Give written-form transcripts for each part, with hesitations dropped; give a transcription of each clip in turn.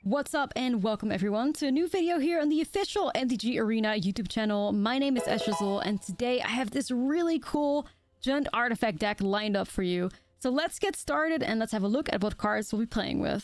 What's up and welcome everyone to a new video here on the official MTG Arena YouTube channel. My name is Ashlizzlle and today I have this really cool Jund artifact deck lined up for you. So let's get started and let's have a look at what cards we'll be playing with.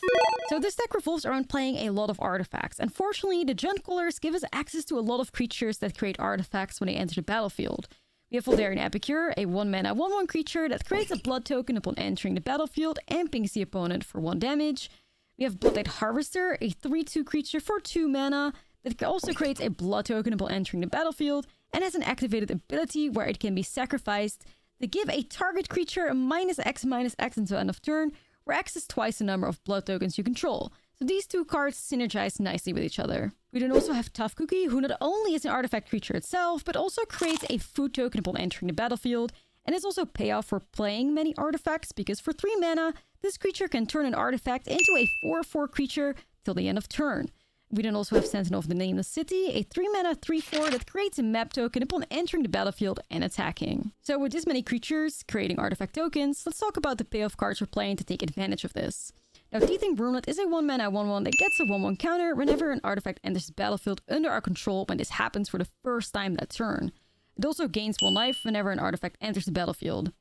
So this deck revolves around playing a lot of artifacts. Unfortunately, the Jund colors give us access to a lot of creatures that create artifacts when they enter the battlefield. We have Voldaren Epicure, a 1-mana 1/1 creature that creates a blood token upon entering the battlefield and pings the opponent for 1 damage. We have Bloodlight Harvester, a 3/2 creature for 2 mana that also creates a blood token upon entering the battlefield and has an activated ability where it can be sacrificed to give a target creature a -X/-X until end of turn, where X is twice the number of blood tokens you control. So these two cards synergize nicely with each other. We then also have Tough Cookie, who not only is an artifact creature itself, but also creates a food token upon entering the battlefield, and is also payoff for playing many artifacts, because for 3 mana, this creature can turn an artifact into a 4/4 creature till the end of turn. We then also have Sentinel of the Nameless City, a 3-mana 3/4 that creates a map token upon entering the battlefield and attacking. So with this many creatures creating artifact tokens, let's talk about the payoff cards we're playing to take advantage of this. Now, Teething Broomlet is a 1-mana 1/1 that gets a 1/1 counter whenever an artifact enters the battlefield under our control when this happens for the first time that turn. It also gains 1 life whenever an artifact enters the battlefield.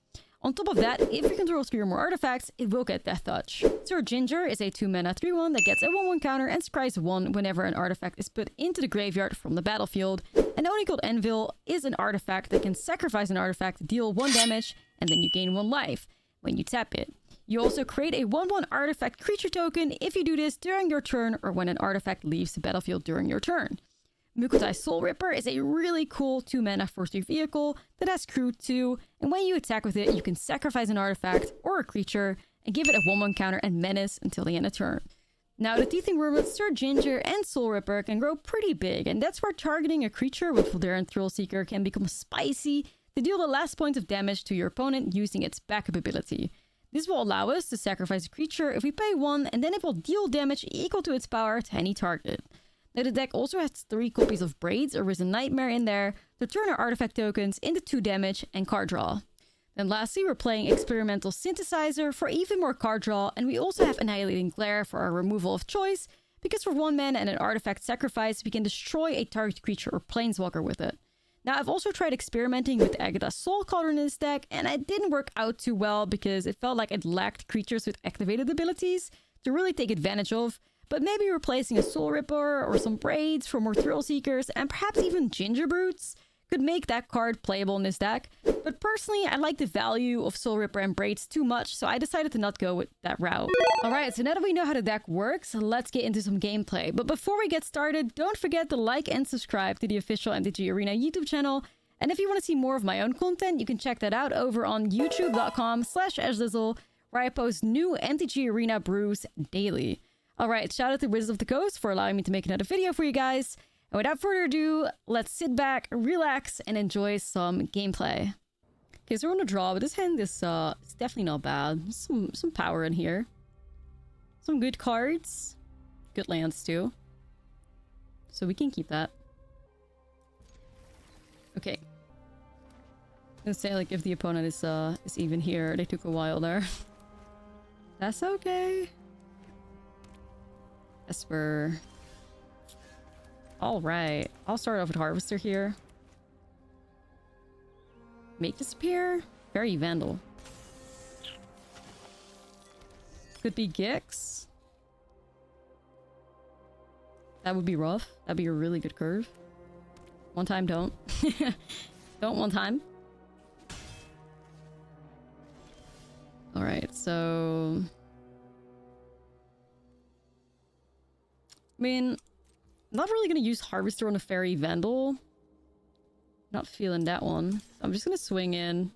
On top of that, if you control 3 or more artifacts, it will get Death Touch. Sir Ginger is a 2-mana 3/1 that gets a 1/1 counter and scries 1 whenever an artifact is put into the graveyard from the battlefield. And Unicled Anvil is an artifact that can sacrifice an artifact, deal 1 damage, and then you gain 1 life when you tap it. You also create a 1/1 artifact creature token if you do this during your turn or when an artifact leaves the battlefield during your turn. Mukotai Soul Ripper is a really cool 2-mana 4/3 vehicle that has crew 2, and when you attack with it, you can sacrifice an artifact or a creature and give it a 1/1 counter and menace until the end of turn. Now, the Teething Wormlet, Sir Ginger, and Soul Ripper can grow pretty big, and that's where targeting a creature with Voldaren Thrillseeker can become spicy to deal the last point of damage to your opponent using its backup ability. This will allow us to sacrifice a creature if we pay 1, and then it will deal damage equal to its power to any target. Now, the deck also has 3 copies of Braids or Risen Nightmare in there to turn our artifact tokens into 2 damage and card draw. Then lastly, we're playing Experimental Synthesizer for even more card draw, and we also have Annihilating Glare for our removal of choice, because for 1 mana and an artifact sacrifice, we can destroy a target creature or planeswalker with it. Now, I've also tried experimenting with Agatha's Soul Cauldron in this deck, and it didn't work out too well because it felt like it lacked creatures with activated abilities to really take advantage of. But maybe replacing a Soul Ripper or some Braids for more Thrill Seekers and perhaps even Ginger Brutes could make that card playable in this deck. But personally, I like the value of Soul Ripper and Braids too much, so I decided to not go with that route. Alright, so now that we know how the deck works, let's get into some gameplay. But before we get started, don't forget to like and subscribe to the official MTG Arena YouTube channel. And if you want to see more of my own content, you can check that out over on youtube.com/Ashlizzlle, where I post new MTG Arena brews daily. Alright, shout out to Wizards of the Coast for allowing me to make another video for you guys. And without further ado, let's sit back, relax, and enjoy some gameplay. Okay, so we're on a draw, but this hand is definitely not bad. Some power in here. Some good cards. Good lands too. So we can keep that. Okay. I'm gonna say, like, if the opponent is even here, they took a while there. That's okay. Esper. Alright. I'll start off with Harvester here. Make Disappear. Very Vandal. Could be Gix. That would be rough. That'd be a really good curve. One time, don't. Don't one time. Alright, so... I mean, I'm not really going to use Harvester on a Fairy Vandal. Not feeling that one. I'm just going to swing in.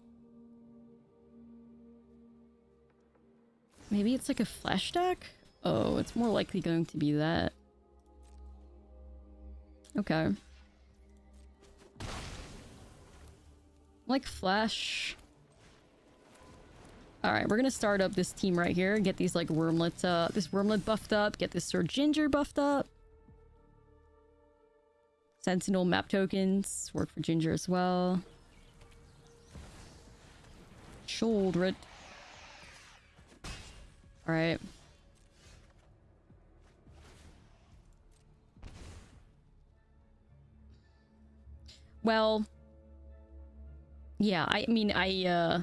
Maybe it's like a flash deck? Oh, it's more likely going to be that. Okay. Like flash. Alright, we're gonna start up this team right here. Get these, like, Wormlet, this Wormlet buffed up. Get this Sir Ginger buffed up. Sentinel map tokens. Work for Ginger as well. Shoulder it. Alright. Well... Yeah, I mean, I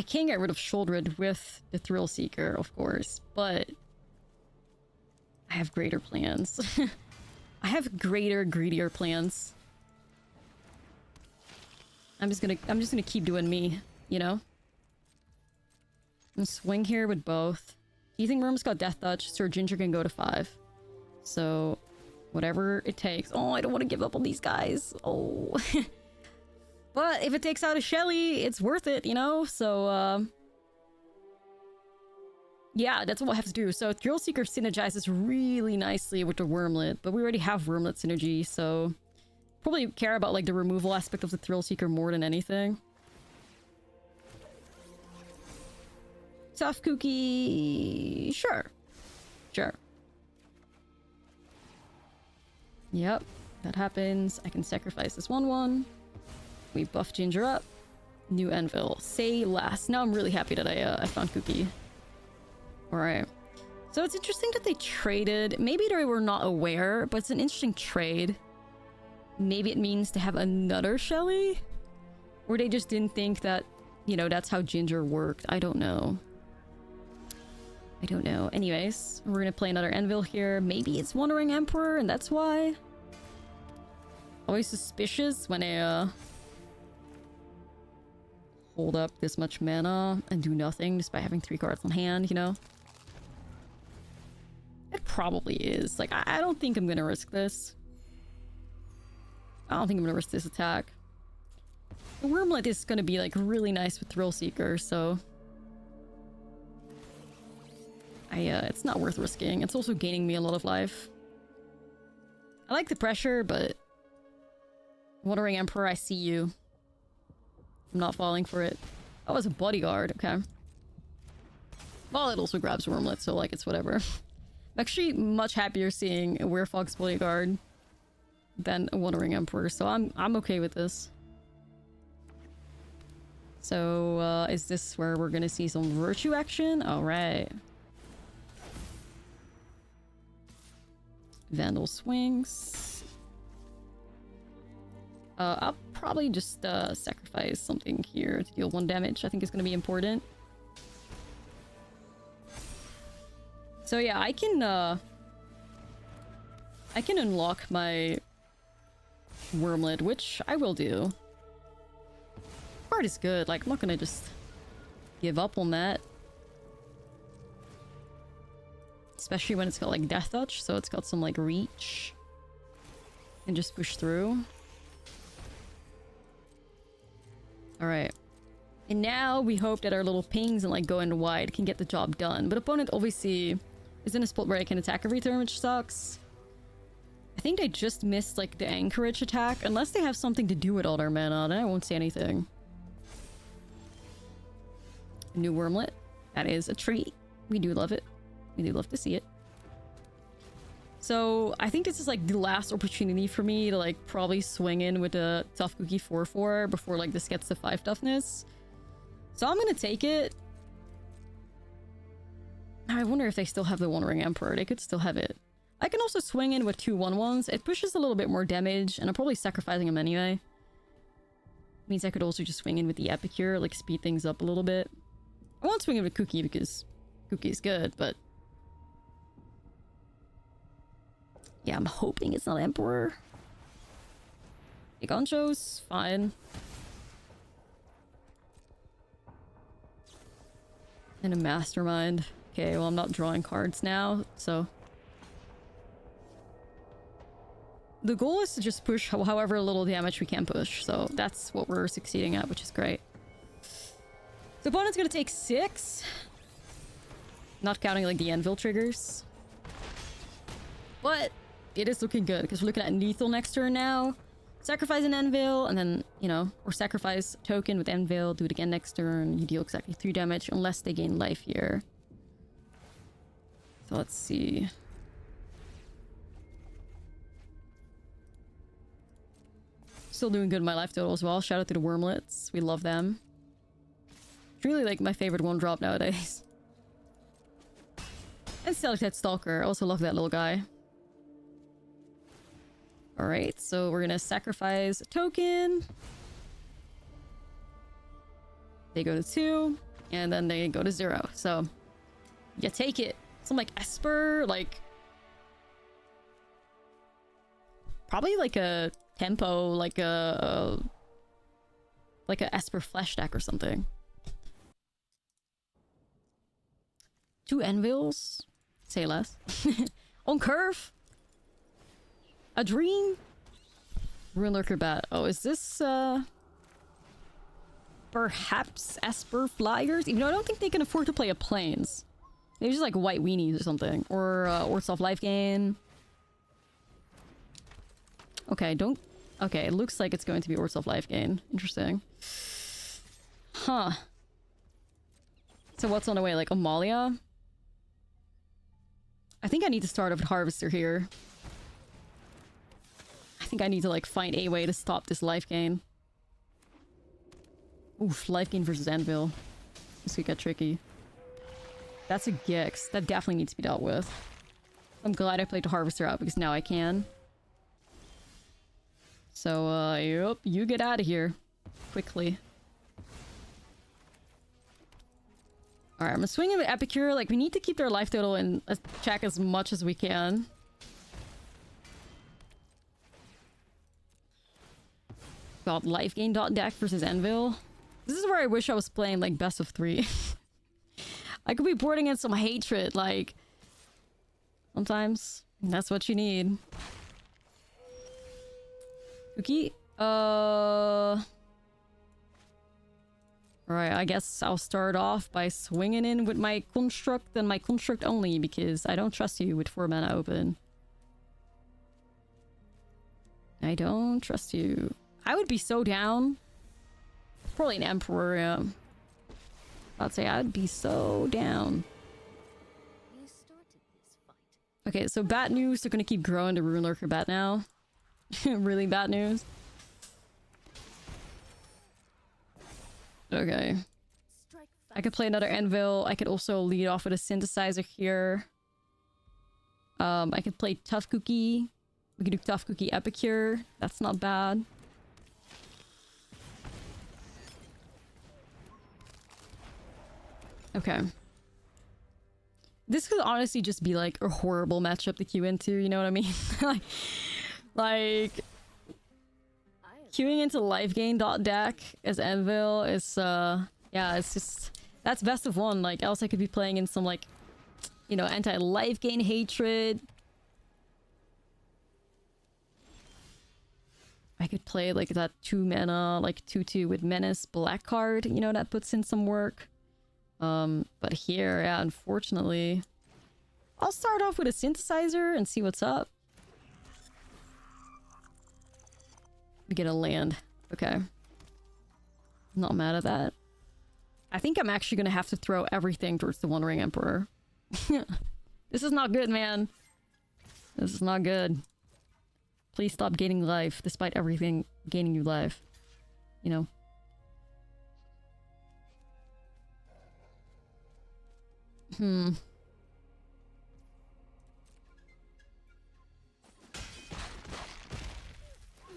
can get rid of Shouldered with the Thrill Seeker, of course, but... I have greater plans. I have greater, greedier plans. I'm just gonna keep doing me, you know? I'm gonna swing here with both. Teething Worm's got Death Touch, Sir Ginger can go to 5. So, whatever it takes. Oh, I don't want to give up on these guys. Oh. But if it takes out a Shelly, it's worth it, you know? So, yeah, that's what I have to do. So, Thrill Seeker synergizes really nicely with the Wormlet, but we already have Wormlet synergy, so... Probably care about, like, the removal aspect of the Thrill Seeker more than anything. Tough Cookie... Sure. Sure. Yep, that happens. I can sacrifice this 1/1. We buff Ginger up. New Anvil. Say less. Now I'm really happy that I found Cookie. Alright. So it's interesting that they traded. Maybe they were not aware, but it's an interesting trade. Maybe it means to have another Shelly? Or they just didn't think that, you know, that's how Ginger worked. I don't know. I don't know. Anyways, we're gonna play another Anvil here. Maybe it's Wandering Emperor, and that's why. Always suspicious when I, hold up this much mana and do nothing despite having 3 cards on hand, you know? It probably is. Like, I don't think I'm gonna risk this. I don't think I'm gonna risk this attack. The Wormlet is gonna be, like, really nice with Thrill Seeker, so... it's not worth risking. It's also gaining me a lot of life. I like the pressure, but... Wandering Emperor, I see you. I'm not falling for it. Oh, it's a bodyguard. Okay. Well, it also grabs Wormlet, so, like, it's whatever. I'm actually much happier seeing a Werefog's bodyguard than a Wandering Emperor, so I'm okay with this. So, is this where we're gonna see some Virtue action? Alright. Vandal swings. I'll probably just sacrifice something here to deal 1 damage. I think it's gonna be important. So yeah, I can unlock my Wormlet, which I will do. Card is good. Like, I'm not gonna just give up on that. Especially when it's got, like, Death Touch, so it's got some, like, reach. And just push through. Alright. And now we hope that our little pings and, like, go into wide can get the job done. But opponent obviously is in a spot where I can attack every turn, which sucks. I think they just missed, like, the Anchorage attack. Unless they have something to do with all their mana, then I won't say anything. A new Wormlet. That is a treat. We do love it. We do love to see it. So, I think this is, like, the last opportunity for me to, like, probably swing in with a Tough Cookie 4/4 before, like, this gets to 5 toughness. So I'm gonna take it. I wonder if they still have the Wandering Emperor. They could still have it. I can also swing in with 2 1/1s. It pushes a little bit more damage, and I'm probably sacrificing them anyway. Means I could also just swing in with the Epicure, like, speed things up a little bit. I won't swing in with Cookie because Cookie's good, but... yeah, I'm hoping it's not Emperor. Gancho's fine. And a Mastermind. Okay, well, I'm not drawing cards now, so... the goal is to just push however little damage we can push, so that's what we're succeeding at, which is great. The opponent's gonna take 6. Not counting, like, the Anvil triggers. But it is looking good, because we're looking at lethal next turn now. Sacrifice an Anvil, and then, you know, or sacrifice a token with Anvil, do it again next turn. You deal exactly 3 damage, unless they gain life here. So let's see. Still doing good in my life total as well. Shout out to the Wormlets. We love them. It's really, like, my favorite 1-drop nowadays. And Selected Stalker. I also love that little guy. Alright, so we're gonna sacrifice a token. They go to 2, and then they go to 0. So, you take it. Some like Esper, like... Probably like a tempo, like a Esper flash deck or something. 2 anvils? Say less. On curve? A dream? Rune Lurker Bat. Oh, is this perhaps Esper Flyers? Even though I don't think they can afford to play a Plains. Maybe just like White Weenies or something. Or Ortsoff Life Gain. Okay, don't... Okay, it looks like it's going to be Ortsoff Life Gain. Interesting. Huh. So what's on the way? Like Amalia? I think I need to start off with Harvester here. I think I need to like find a way to stop this life gain. Oof, life gain versus Anvil. This could get tricky. That's a Gix. That definitely needs to be dealt with. I'm glad I played the Harvester out because now I can. So, yep, you get out of here. Quickly. Alright, I'm gonna swing in with Epicure. Like, we need to keep their life total in check as much as we can. God, life gain dot deck versus Anvil. This is where I wish I was playing, like, best of 3. I could be boarding in some hatred, like... Sometimes. That's what you need. Cookie? Alright, I guess I'll start off by swinging in with my Construct and my Construct only, because I don't trust you with 4 mana open. I don't trust you. I would be so down. Probably an Emperor, yeah. I'd say I'd be so down. You started this fight. Okay, so bad news. They're gonna keep growing the Rune Lurker Bat now. Really bad news. Okay. I could play another Anvil. I could also lead off with a Synthesizer here. I could play Tough Cookie. We could do Tough Cookie Epicure. That's not bad. Okay. This could honestly just be like a horrible matchup to queue into, you know what I mean? like queuing into life gain dot deck as Anvil is yeah, it's just that's best of 1. Like else I could be playing in some like, you know, anti-life gain hatred. I could play like that 2 mana, like 2/2 with Menace black card, you know, that puts in some work. But here, yeah, unfortunately, I'll start off with a Synthesizer and see what's up. We get a land. Okay. Not mad at that. I think I'm actually gonna have to throw everything towards the One Ring Emperor. This is not good, man. This is not good. Please stop gaining life, despite everything gaining you life. You know?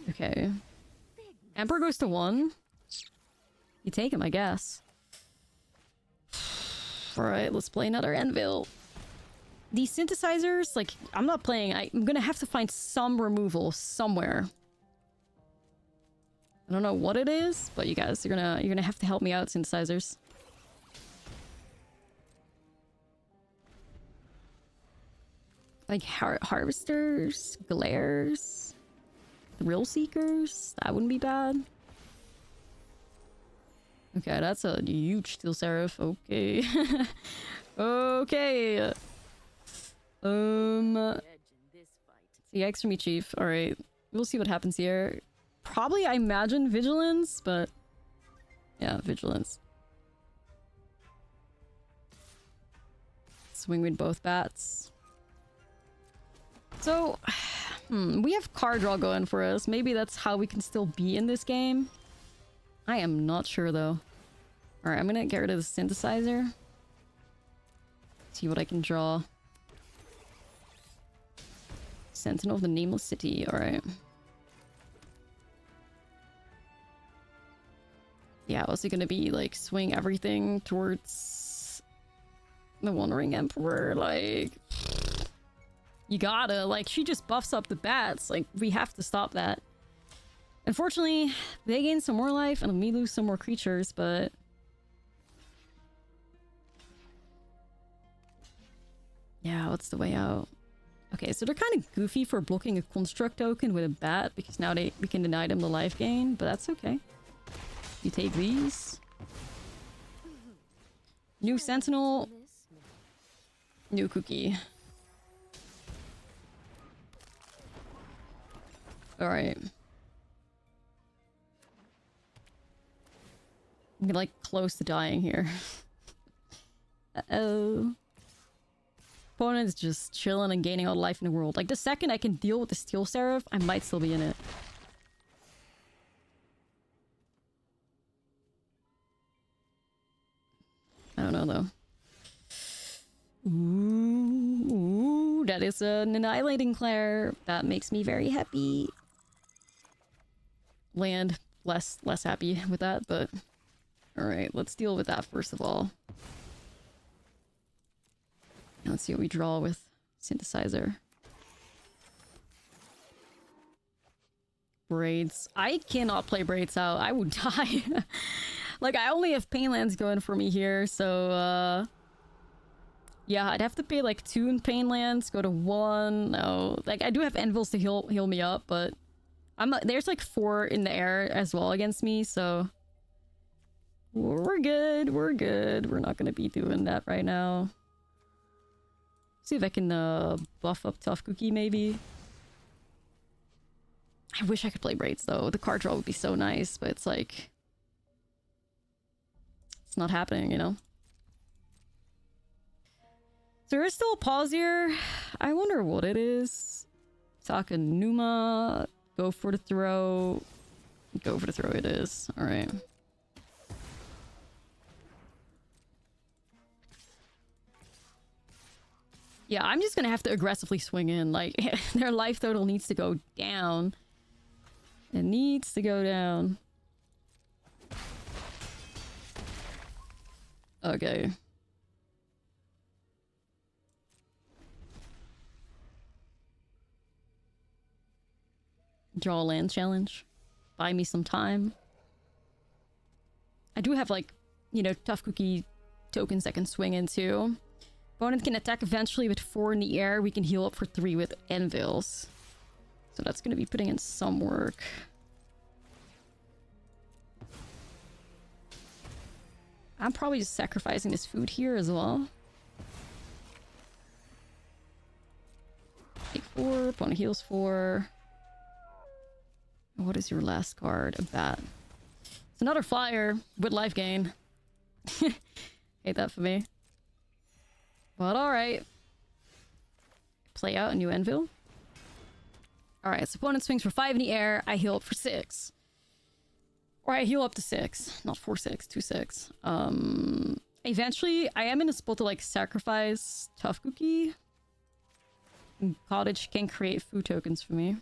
Okay. Emperor goes to 1. You take him, I guess. Alright, let's play another Anvil. These Synthesizers, like, I'm not playing. I'm gonna have to find some removal somewhere. I don't know what it is, but you guys, you're gonna have to help me out, Synthesizers. Like Harvesters, Glares, Thrill Seekers, that wouldn't be bad. Okay, that's a huge Steel Seraph. Okay. Okay. CX for me, Chief. Alright. We'll see what happens here. Probably, I imagine, Vigilance, but... Yeah, Vigilance. Swing with both bats. So, we have card draw going for us. Maybe that's how we can still be in this game. I am not sure, though. Alright, I'm gonna get rid of the Synthesizer. See what I can draw. Sentinel of the Nameless City. Alright. Yeah, was it gonna be like swing everything towards the Wandering Emperor? Like, you gotta, like, she just buffs up the bats. Like, we have to stop that. Unfortunately, they gain some more life and we lose some more creatures, but yeah, what's the way out? Okay, so they're kind of goofy for blocking a construct token with a bat because now we can deny them the life gain, but that's okay. You take these. New Sentinel. New cookie. Alright. I'm like close to dying here. Uh-oh. Opponent's just chilling and gaining all the life in the world. Like, the second I can deal with the Steel Seraph, I might still be in it. I don't know, though. Ooh, that is an Annihilating Claire. That makes me very happy. Land, less happy with that, but... Alright, let's deal with that first of all. Let's see what we draw with Synthesizer. Braids. I cannot play Braids out. I would die. Like, I only have Painlands going for me here, so, yeah, I'd have to pay, like, 2 in Painlands, go to 1. No, like, I do have Anvils to heal me up, but... there's, like, 4 in the air as well against me, so... We're good, we're good. We're not gonna be doing that right now. See if I can buff up Tough Cookie, maybe. I wish I could play Braids, though. The card draw would be so nice, but it's like... It's not happening, you know? So there is still a pause here. I wonder what it is. Takanuma. Go for the throw. Go for the throw it is. Alright. Yeah, I'm just gonna have to aggressively swing in. Like, their life total needs to go down. It needs to go down. Okay. Draw a land challenge. Buy me some time. I do have, like, you know, Tough Cookie tokens that can swing into. Opponent can attack eventually with 4 in the air. We can heal up for 3 with Anvils. So that's going to be putting in some work. I'm probably just sacrificing this food here as well. Take 4. Opponent heals 4. What is your last card? A bat. It's another flyer with life gain. Hate that for me. But alright. Play out a new Anvil. Alright, so opponent swings for 5 in the air. I heal up for 6. Or I heal up to 6. Not 4, 6. 2, 6. Eventually, I am in a spot to, like, sacrifice Tough Cookie. And Cottage can create food tokens for me.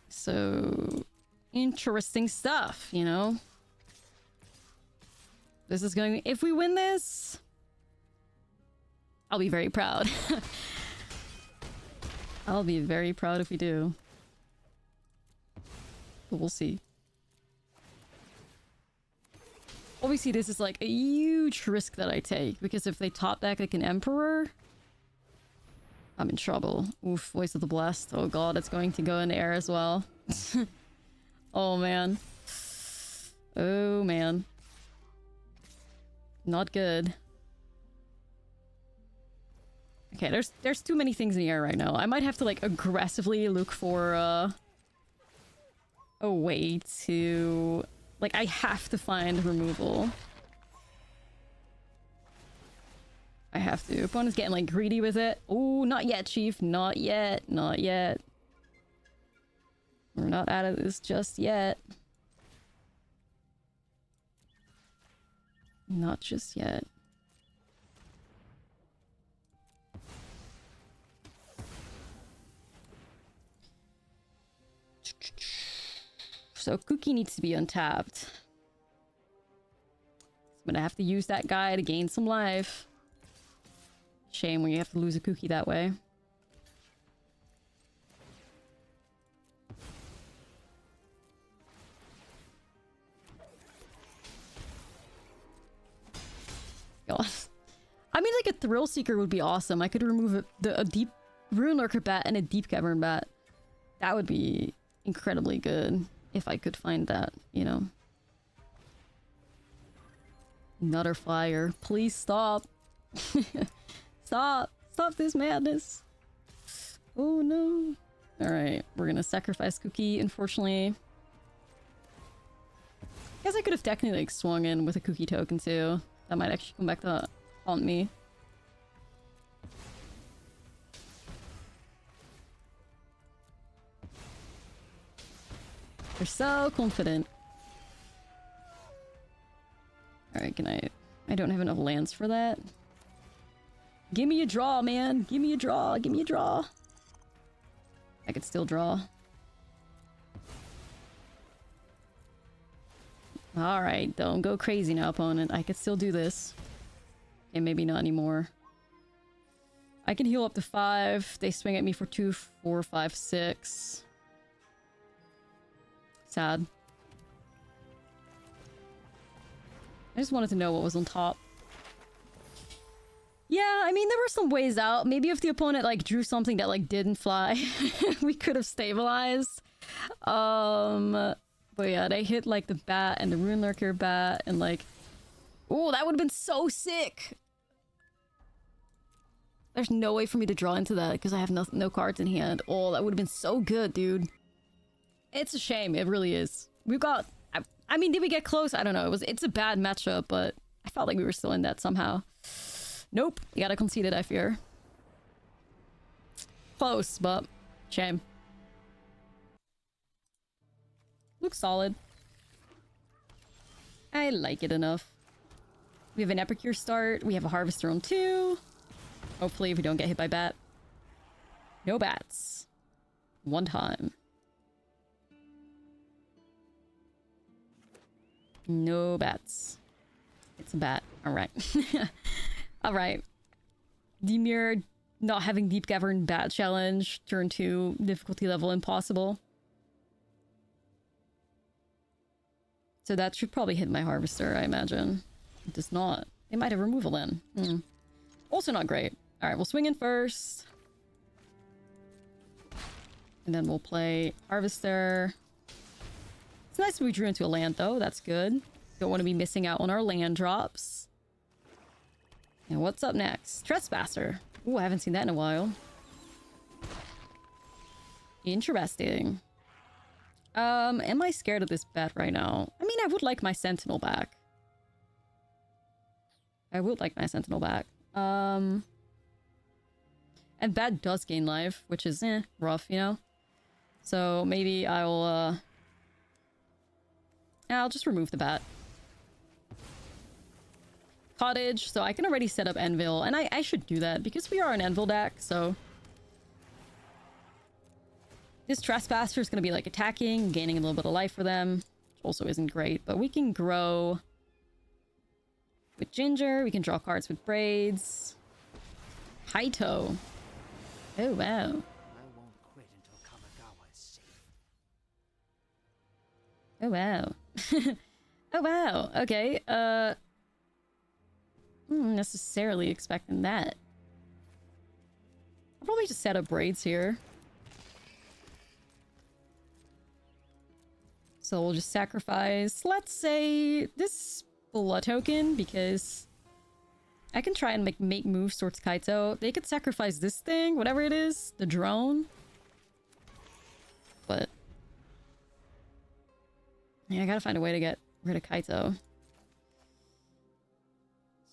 So... interesting stuff, you know? This is going... If we win this... I'll be very proud. I'll be very proud if we do. But we'll see. Obviously, this is like a huge risk that I take, because if they top deck like an Emperor, I'm in trouble. Oof, Voice of the Blessed. Oh god, it's going to go in the air as well. Oh man. Oh man. Not good. Okay, there's too many things in the air right now. I might have to, like, aggressively look for a way to... Like, I have to find removal. I have to. Opponent's getting, like, greedy with it. Oh, not yet, Chief. Not yet. Not yet. We're not out of this just yet. Not just yet. So Cookie needs to be untapped. I'm gonna have to use that guy to gain some life. Shame when you have to lose a Cookie that way. God. I mean, like, a Thrill Seeker would be awesome. I could remove a deep Rune Lurker bat and a Deep Cavern bat. That would be incredibly good if I could find that, you know. Nutter Fire. Please stop. Stop. Stop this madness. Oh no. Alright, we're gonna sacrifice Cookie, unfortunately. I guess I could have technically like swung in with a Cookie token too. That might actually come back to haunt me. They're so confident. Alright, can I don't have enough lands for that. Give me a draw, man. Give me a draw. Give me a draw. I could still draw. Alright, don't go crazy now, opponent. I could still do this. Okay, maybe not anymore. I can heal up to 5. They swing at me for 2, 4, 5, 6. Sad. I just wanted to know what was on top. Yeah, I mean, there were some ways out. Maybe if the opponent, like, drew something that, like, didn't fly, we could have stabilized. But yeah, they hit, like, the bat and the Rune Lurker bat, and, like... Oh, that would have been so sick! There's no way for me to draw into that, because I have no cards in hand. Oh, that would have been so good, dude. It's a shame, it really is. We've got... I mean, did we get close? I don't know. It's a bad matchup, but I felt like we were still in that somehow. Nope. You gotta concede it, I fear. Close, but shame. Looks solid. I like it enough. We have an Epicure start. We have a Harvester on 2. Hopefully we don't get hit by bat. No bats. One time. No bats. It's a bat. Alright. Alright. Dimir not having Deep Cavern bat challenge. Turn 2. Difficulty level impossible. So that should probably hit my Harvester, I imagine. It does not. It might have removal then. Also not great. Alright, we'll swing in first. And then we'll play Harvester. It's nice we drew into a land, though. That's good. Don't want to be missing out on our land drops. And what's up next? Trespasser. Ooh, I haven't seen that in a while. Interesting. Am I scared of this bat right now? I mean, I would like my Sentinel back. I would like my Sentinel back. And bat does gain life, which is, rough, you know? So maybe I'll just remove the bat. Cottage, so I can already set up Anvil, and I should do that because we are an Anvil deck, so... This Trespasser is going to be like attacking, gaining a little bit of life for them, which also isn't great, but we can grow with Ginger, we can draw cards with Braids. Haito. Oh, wow. I won't quit until Kamigawa is safe. Oh, wow. Oh, wow. Okay, Not necessarily expecting that. I'll probably just set up Braids here. So we'll just sacrifice, let's say, this blood token, because I can try and make moves towards Kaito. They could sacrifice this thing, whatever it is, the drone. But... yeah, I gotta find a way to get rid of Kaito.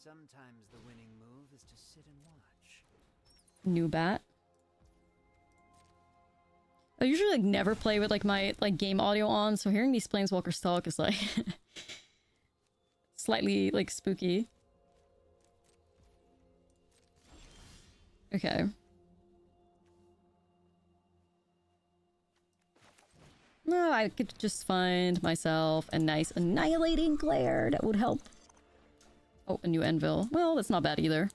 Sometimes the winning move is to sit and watch. New bat. I usually like never play with like my game audio on, so hearing these planeswalkers talk is like slightly like spooky. Okay. No, I could just find myself a nice annihilating glare. That would help. Oh, a new anvil. Well, that's not bad either.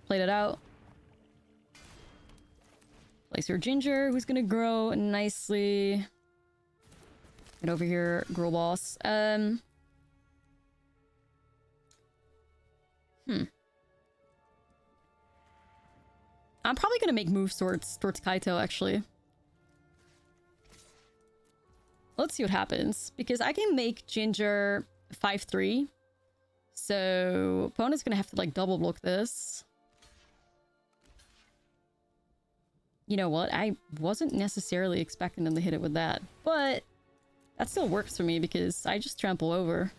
Played it out. Place your ginger, who's gonna grow nicely. Get over here, girl boss. I'm probably gonna make moves towards Kaito, actually. Let's see what happens. Because I can make ginger 5-3. So opponent's gonna have to like double block this. You know what? I wasn't necessarily expecting them to hit it with that. But that still works for me because I just trample over.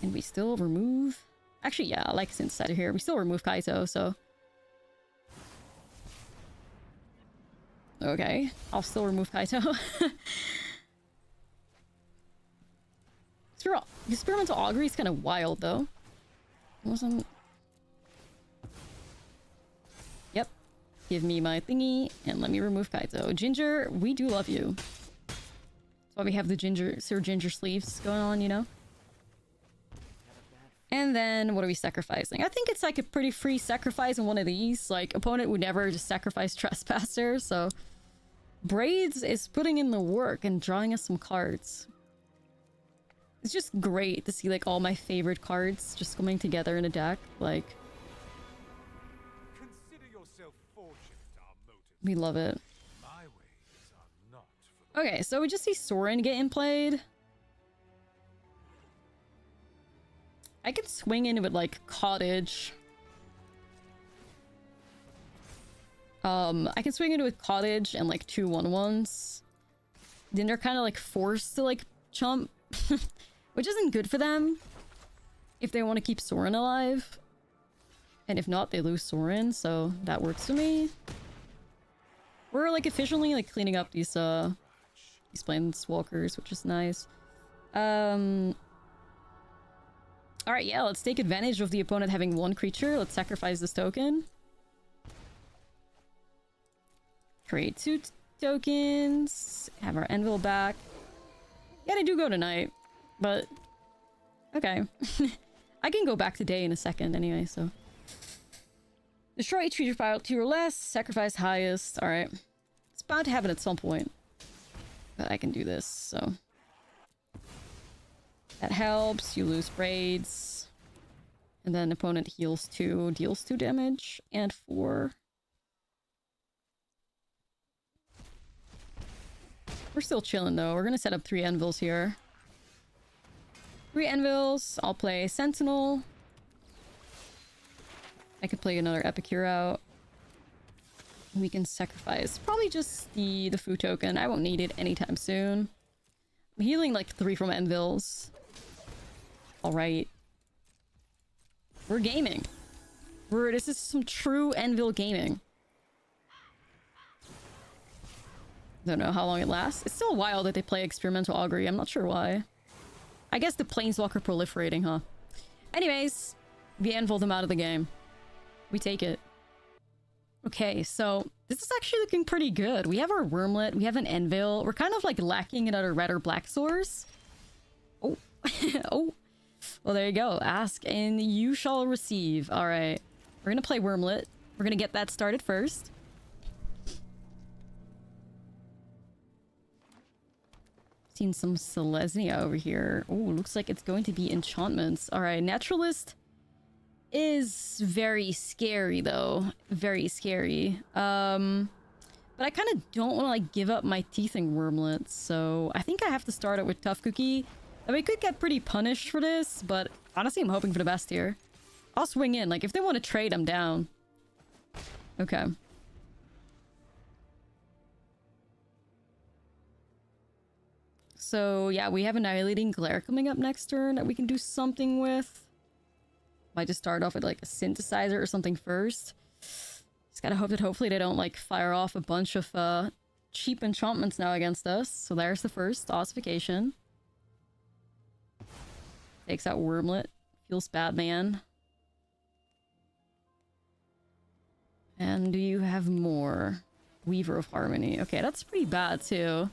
And we still remove... Actually, yeah, I like this inside of here. We still remove Kaito, so... Okay, I'll still remove Kaito. Experimental augury is kind of wild, though. Wasn't... Yep. Give me my thingy, and let me remove Kaito. Ginger, we do love you. That's why we have the Sir Ginger sleeves going on, you know? And then, what are we sacrificing? I think it's like a pretty free sacrifice on one of these. Like, opponent would never just sacrifice Trespasser, so... Braids is putting in the work and drawing us some cards. It's just great to see, like, all my favorite cards just coming together in a deck. Like... Consider yourself fortunate, our motive. We love it. My ways are not for Okay, so we just see Sorin getting played. I could swing in with, like, Cottage. I can swing into with Cottage and, like, 2 1/1s. Then they're kind of, like, forced to, like, chump. Which isn't good for them. If they want to keep Sorin alive. And if not, they lose Sorin, so that works for me. We're, like, efficiently, like, cleaning up these planeswalkers, which is nice. Alright, yeah, let's take advantage of the opponent having 1 creature. Let's sacrifice this token. Create 2 tokens. Have our anvil back. Yeah, they do go tonight. But... Okay. I can go back to day in a second anyway, so... Destroy each creature file 2 or less. Sacrifice highest. Alright. It's bound to happen at some point. But I can do this, so... That helps. You lose braids. And then opponent heals 2, deals 2 damage. And 4. We're still chilling though. We're gonna set up 3 anvils here. 3 anvils. I'll play Sentinel. I could play another Epicure out. We can sacrifice probably just the food token. I won't need it anytime soon. I'm healing like 3 from anvils. Alright. We're gaming. This is some true anvil gaming. Don't know how long it lasts. It's still a while that they play experimental augury. I'm not sure why. I guess the planeswalker proliferating, huh? Anyways, we anvil them out of the game. We take it. Okay, so this is actually looking pretty good. We have our Wormlet, we have an anvil. We're kind of like lacking in other red or black source. Oh. Oh. Well, there you go. Ask and you shall receive. Alright. We're gonna play Wormlet. We're gonna get that started first. Seen some Selesnya over here. Oh, looks like it's going to be enchantments. Alright, Naturalist is very scary though. Very scary. But I kind of don't want to like give up my teething Wormlets, so I think I have to start it with Tough Cookie. I mean, I could get pretty punished for this, but honestly, I'm hoping for the best here. I'll swing in. Like, if they want to trade, I'm down. Okay. So, yeah, we have Annihilating Glare coming up next turn that we can do something with. Might just start off with, like, a Synthesizer or something first. Just gotta hope that hopefully they don't, like, fire off a bunch of cheap enchantments now against us. So there's the first ossification. Takes out Wormlet. Feels bad, man. And do you have more? Weaver of Harmony. Okay, that's pretty bad too.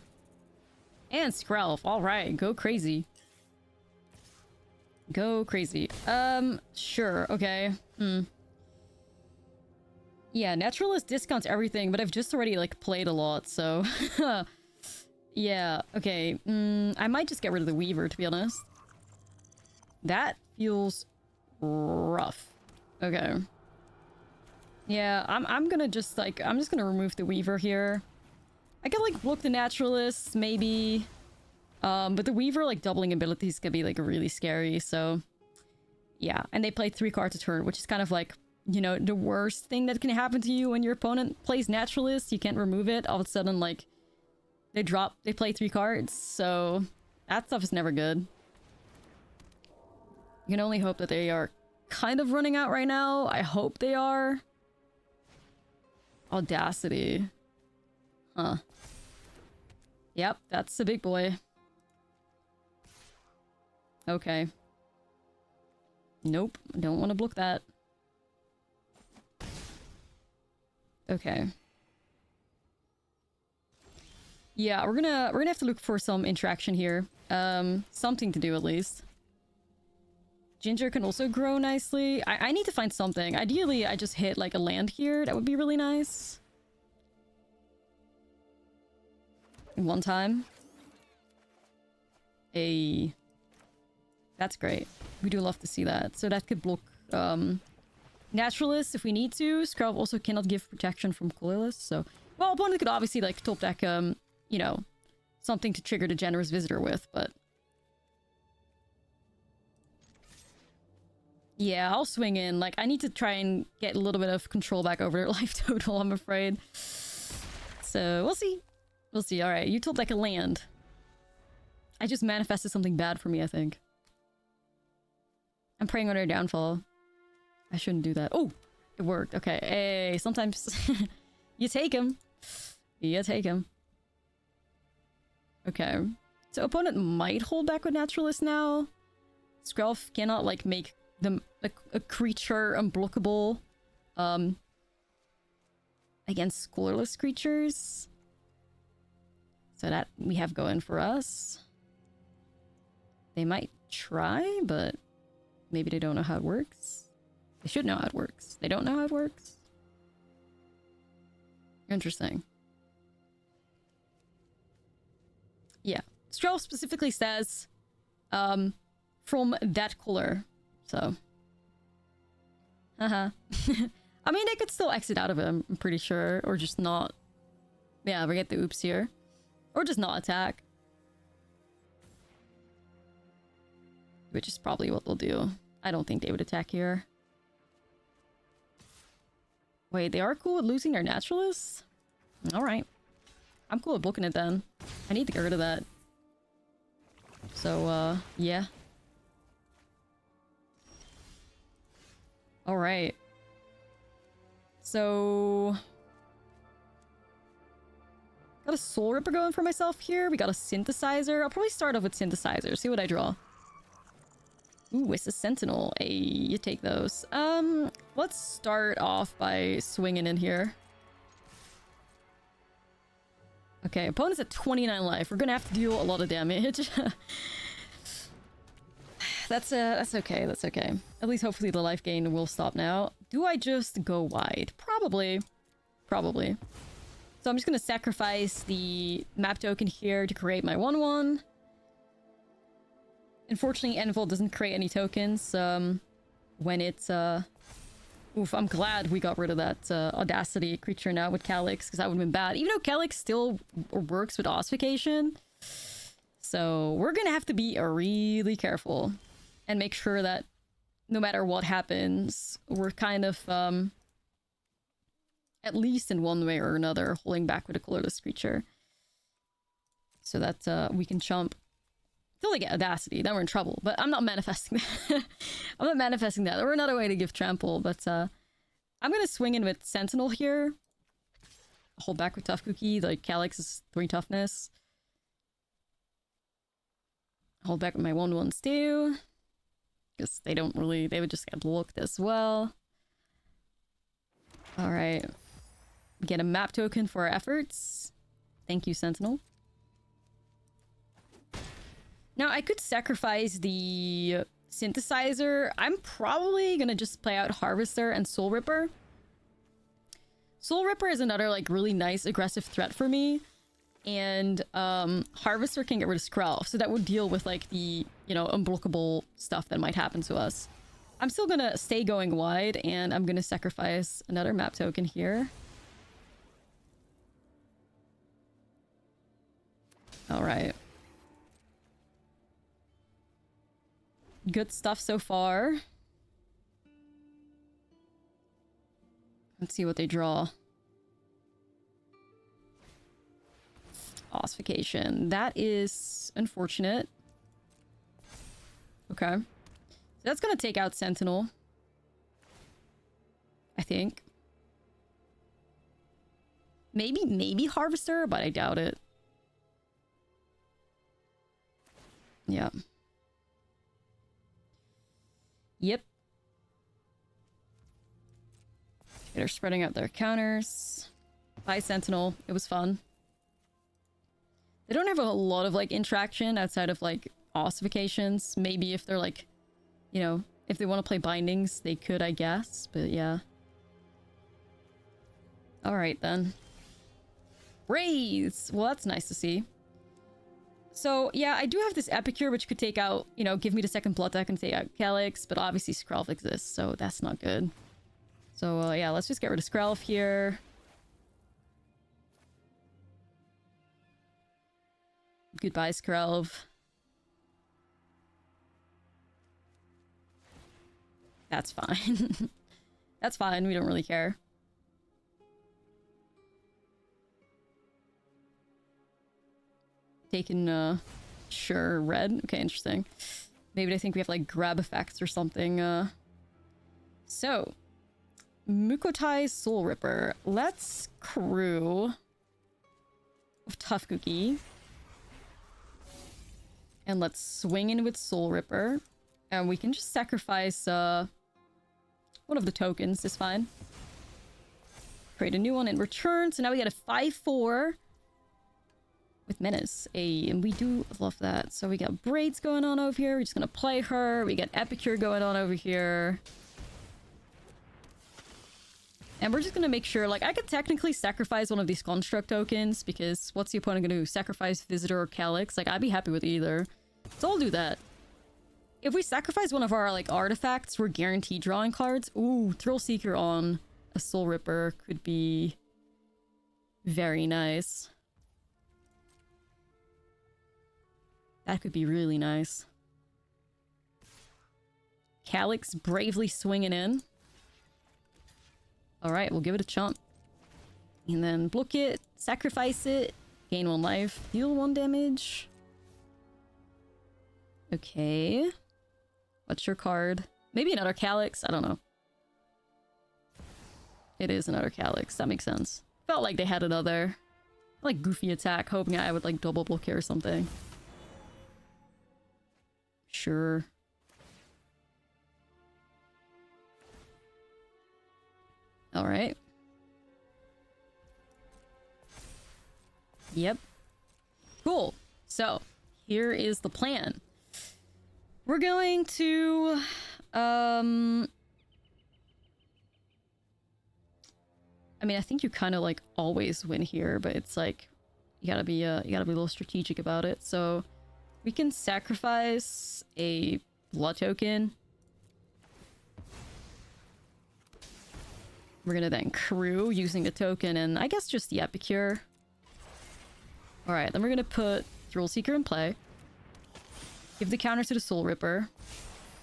And Skrelf. Alright, go crazy. Go crazy. Sure, okay. Yeah, Naturalist discounts everything, but I've just already, like, played a lot, so... yeah, okay. I might just get rid of the Weaver, to be honest. That feels rough. Okay. Yeah, I'm gonna just, like, I'm just gonna remove the Weaver here. I could, like, block the Naturalist, maybe. But the Weaver, like, doubling abilities could be, like, really scary, so... Yeah, and they play 3 cards a turn, which is kind of, like, you know, the worst thing that can happen to you when your opponent plays Naturalist. You can't remove it. All of a sudden, like, they play 3 cards, so... That stuff is never good. You can only hope that they are kind of running out right now. I hope they are. Audacity. Huh. Yep, that's a big boy. Okay. Nope, don't want to block that. Okay. Yeah, we're gonna have to look for some interaction here. Something to do at least. Ginger can also grow nicely. I need to find something. Ideally, I just hit like a land here. That would be really nice. One time. That's great. We do love to see that. So that could block Naturalist if we need to. Skrelv also cannot give protection from Colorless, so... Well, opponent could obviously, like, top deck, you know, something to trigger the Generous Visitor with, but... Yeah, I'll swing in. Like, I need to try and get a little bit of control back over their life total, I'm afraid. So, we'll see. We'll see. Alright, you top deck a land. I just manifested something bad for me, I think. I'm praying on their downfall. I shouldn't do that. Oh! It worked. Okay. Hey, sometimes you take him. You take him. Okay. So opponent might hold back with Naturalist now. Skrelf cannot, like, make them a creature unblockable against colorless creatures. So that we have going for us. They might try, but maybe they don't know how it works. They should know how it works. They don't know how it works. Interesting. Yeah. Skrelf specifically says from that color. So. Haha. I mean, they could still exit out of it, I'm pretty sure. Or just not. Yeah, we get the oops here. Or just not attack. Which is probably what they'll do. I don't think they would attack here. Wait, they are cool with losing their Naturalists? Alright. I'm cool with blocking it then. I need to get rid of that. So, yeah. Alright. So... Got a Soul Ripper going for myself here. We got a Synthesizer. I'll probably start off with Synthesizer. See what I draw. Ooh, it's a Sentinel. Hey, you take those. Let's start off by swinging in here. Okay, opponent's at 29 life. We're gonna have to deal a lot of damage. That's okay, that's okay. At least hopefully the life gain will stop now. Do I just go wide? Probably. Probably. So I'm just gonna sacrifice the map token here to create my 1/1. Unfortunately, Envil doesn't create any tokens when it's... Oof, I'm glad we got rid of that Audacity creature now with Calyx, because that would have been bad. Even though Calyx still works with Ossification. So we're gonna have to be really careful. And make sure that no matter what happens, we're kind of... at least in one way or another, holding back with a colorless creature. So that we can chump. Until they get Audacity, then we're in trouble. But I'm not manifesting that. I'm not manifesting that. Or another way to give trample, but I'm gonna swing in with Sentinel here. Hold back with Tough Cookie, like Calyx is 3 toughness. Hold back with my 1/1s too. Because they don't really, they would just get looked as well. Alright. Get a map token for our efforts. Thank you, Sentinel. Now, I could sacrifice the synthesizer. I'm probably gonna just play out Harvester and Soul Ripper. Soul Ripper is another, like, really nice aggressive threat for me. And Harvester can get rid of Skrelv, so that would deal with, like, the, you know, unblockable stuff that might happen to us. I'm still gonna stay going wide, and I'm gonna sacrifice another map token here. Alright. Good stuff so far. Let's see what they draw. Ossification. That is unfortunate. Okay. So that's gonna take out Sentinel. I think. Maybe Harvester, but I doubt it. Yeah. Yep. They're spreading out their counters. Bye, Sentinel. It was fun. They don't have a lot of, like, interaction outside of, like, ossifications. Maybe if they're, like, you know, if they want to play bindings, they could, I guess. But, yeah. Alright, then. Raise! Well, that's nice to see. So, yeah, I do have this Epicure, which could take out, you know, give me the second blood deck and take out Calyx, but obviously Skrelv exists, so that's not good. So, yeah, let's just get rid of Skrelv here. Goodbye, Skrelv. That's fine. That's fine, we don't really care. Taken, sure, red. Okay, interesting. Maybe I think we have, like, grab effects or something. So, Mukotai Soul Ripper. Let's crew of Tough Cookie. And let's swing in with Soul Ripper. And we can just sacrifice, one of the tokens is fine. Create a new one in return. So now we got a 5/4. With Menace. And we do love that. So we got Braids going on over here. We're just gonna play her. We got Epicure going on over here. And we're just gonna make sure, like, I could technically sacrifice one of these Construct tokens, because what's the opponent gonna do? Sacrifice Visitor or Calyx? Like, I'd be happy with either. So I'll do that. If we sacrifice one of our, like, artifacts, we're guaranteed drawing cards. Ooh, Thrill Seeker on a Soul Ripper could be very nice. That could be really nice. Calyx bravely swinging in. Alright, we'll give it a chomp. And then block it, sacrifice it, gain 1 life, deal 1 damage. Okay. What's your card? Maybe another Calyx? I don't know. It is another Calyx, that makes sense. Felt like they had another, like, goofy attack, hoping I would, like, double block here or something. Sure. Alright. Yep. Cool. So, here is the plan. We're going to... I mean, I think you kind of, like, always win here, but it's like... You gotta be a little strategic about it, so... We can sacrifice a blood token. We're gonna then crew using the token and I guess just the Epicure. Alright, then we're gonna put Thrill Seeker in play. Give the counter to the Soul Ripper.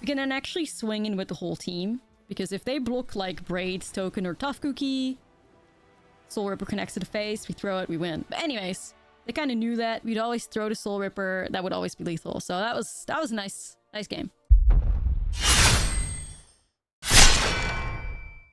We can then actually swing in with the whole team. Because if they block like Braids, Token, or Tough Cookie, Soul Ripper connects to the face, we throw it, we win. But anyways... They kind of knew that. We'd always throw the Soul Ripper. That would always be lethal. So that was a nice game.